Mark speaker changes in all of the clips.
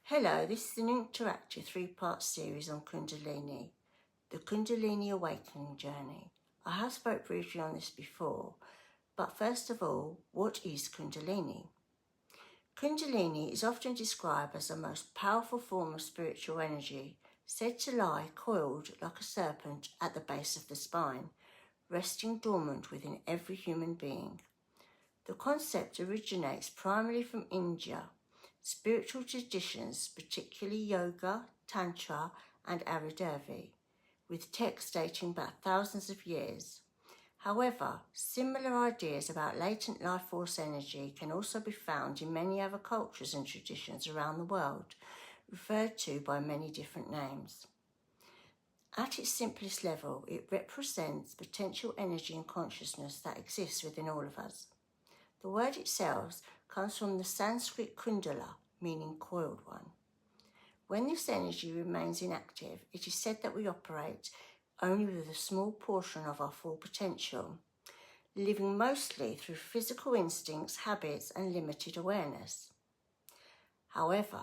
Speaker 1: Hello, this is an interactive three-part series on Kundalini, the Kundalini Awakening journey. I have spoke briefly on this before, but first of all, what is Kundalini? Kundalini is often described as the most powerful form of spiritual energy, said to lie coiled like a serpent at the base of the spine, resting dormant within every human being. The concept originates primarily from India. Spiritual traditions, particularly yoga, tantra and Ayurveda, with texts dating back thousands of years. However, similar ideas about latent life force energy can also be found in many other cultures and traditions around the world, referred to by many different names. At its simplest level, it represents potential energy and consciousness that exists within all of us. The word itself comes from the Sanskrit kundala, meaning coiled one. When this energy remains inactive, it is said that we operate only with a small portion of our full potential, living mostly through physical instincts, habits, and limited awareness. However,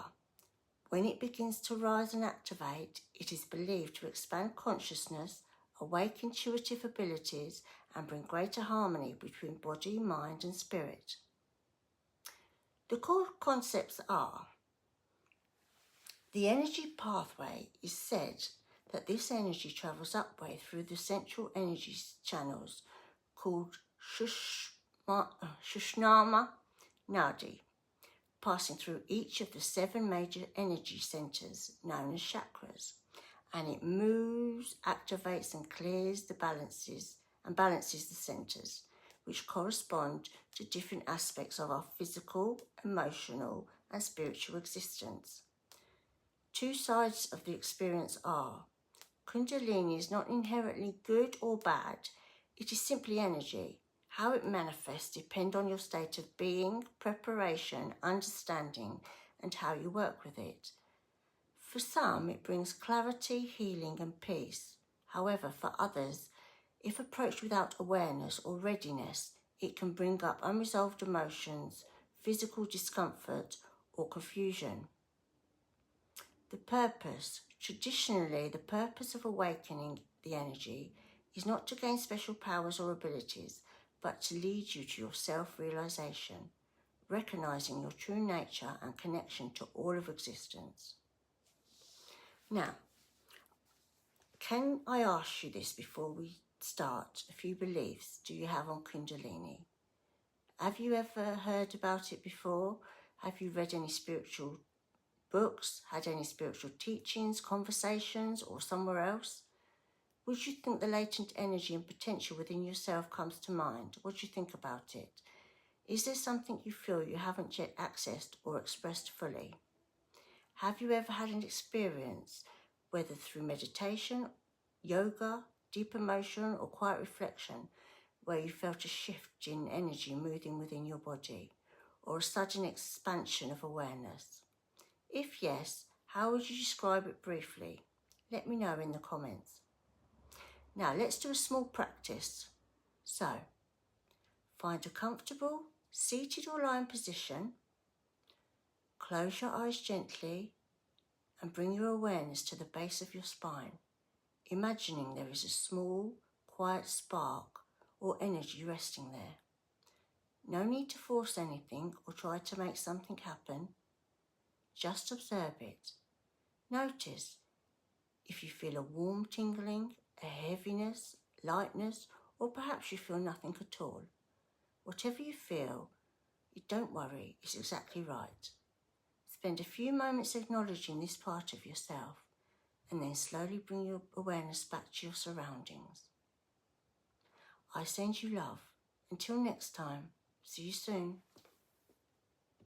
Speaker 1: when it begins to rise and activate, it is believed to expand consciousness, awake intuitive abilities, and bring greater harmony between body, mind, and spirit. The core concepts are: the energy pathway is said that this energy travels upway through the central energy channels called Sushnama Nadi, passing through each of the 7 major energy centers known as chakras, and it moves, activates and clears the balances the centers, which correspond to different aspects of our physical, emotional and spiritual existence. 2 sides of the experience are: Kundalini is not inherently good or bad, it is simply energy. How it manifests depends on your state of being, preparation, understanding, and how you work with it. For some, it brings clarity, healing, and peace. However, for others, if approached without awareness or readiness, it can bring up unresolved emotions, physical discomfort, or confusion. The purpose. Traditionally, the purpose of awakening the energy is not to gain special powers or abilities, but to lead you to your self-realization, recognizing your true nature and connection to all of existence. Now, can I ask you this before we start? A few beliefs do you have on Kundalini? Have you ever heard about it before? Have you read any spiritual books, had any spiritual teachings, conversations, or somewhere else? Would you think the latent energy and potential within yourself comes to mind? What do you think about it? Is there something you feel you haven't yet accessed or expressed fully? Have you ever had an experience, whether through meditation, yoga, deep emotion, or quiet reflection, where you felt a shift in energy moving within your body, or a sudden expansion of awareness? If yes, how would you describe it briefly? Let me know in the comments. Now let's do a small practice. So, find a comfortable seated or lying position, close your eyes gently and bring your awareness to the base of your spine, imagining there is a small, quiet spark or energy resting there. No need to force anything or try to make something happen. Just observe it. Notice if you feel a warm tingling, a heaviness, lightness, or perhaps you feel nothing at all. Whatever you feel, don't worry, it's exactly right. Spend a few moments acknowledging this part of yourself and then slowly bring your awareness back to your surroundings. I send you love. Until next time, see you soon.